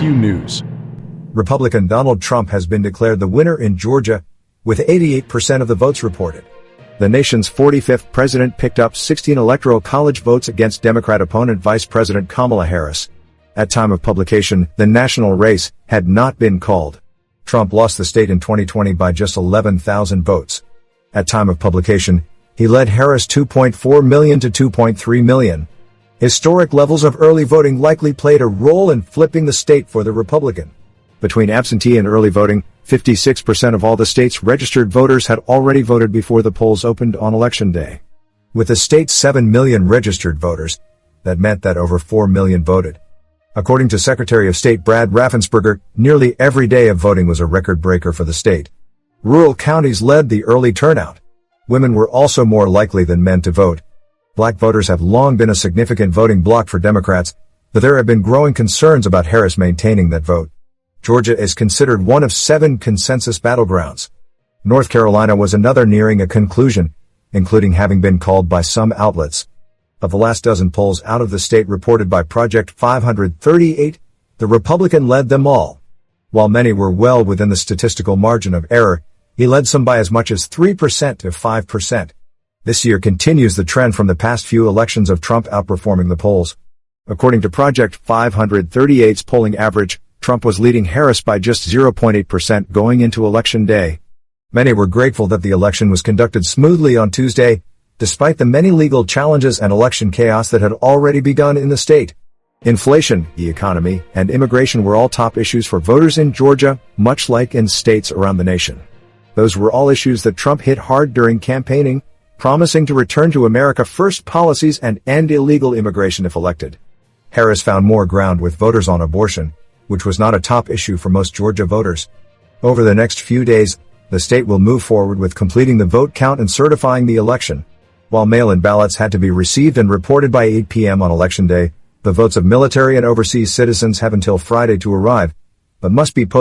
few news. Republican Donald Trump has been declared the winner in Georgia, with 88% of the votes reported. The nation's 45th president picked up 16 electoral college votes against Democrat opponent Vice President Kamala Harris. At time of publication, the national race had not been called. Trump lost the state in 2020 by just 11,000 votes. At time of publication, he led Harris 2.4 million to 2.3 million. Historic levels of early voting likely played a role in flipping the state for the Republican. Between absentee and early voting, 56% of all the state's registered voters had already voted before the polls opened on Election Day. With the state's 7 million registered voters, that meant that over 4 million voted. According to Secretary of State Brad Raffensperger, nearly every day of voting was a record breaker for the state. Rural counties led the early turnout. Women were also more likely than men to vote. Black voters have long been a significant voting bloc for Democrats, but there have been growing concerns about Harris maintaining that vote. Georgia is considered one of 7 consensus battlegrounds. North Carolina was another nearing a conclusion, including having been called by some outlets. Of the last dozen polls out of the state reported by Project 538, the Republican led them all. While many were well within the statistical margin of error, he led some by as much as 3% to 5%. This year continues the trend from the past few elections of Trump outperforming the polls. According to Project 538's polling average, Trump was leading Harris by just 0.8% going into Election Day. Many were grateful that the election was conducted smoothly on Tuesday, despite the many legal challenges and election chaos that had already begun in the state. Inflation, the economy, and immigration were all top issues for voters in Georgia, much like in states around the nation. Those were all issues that Trump hit hard during campaigning, promising to return to America First policies and end illegal immigration if elected. Harris found more ground with voters on abortion, which was not a top issue for most Georgia voters. Over the next few days, the state will move forward with completing the vote count and certifying the election. While mail-in ballots had to be received and reported by 8 p.m. on Election Day, the votes of military and overseas citizens have until Friday to arrive, but must be posted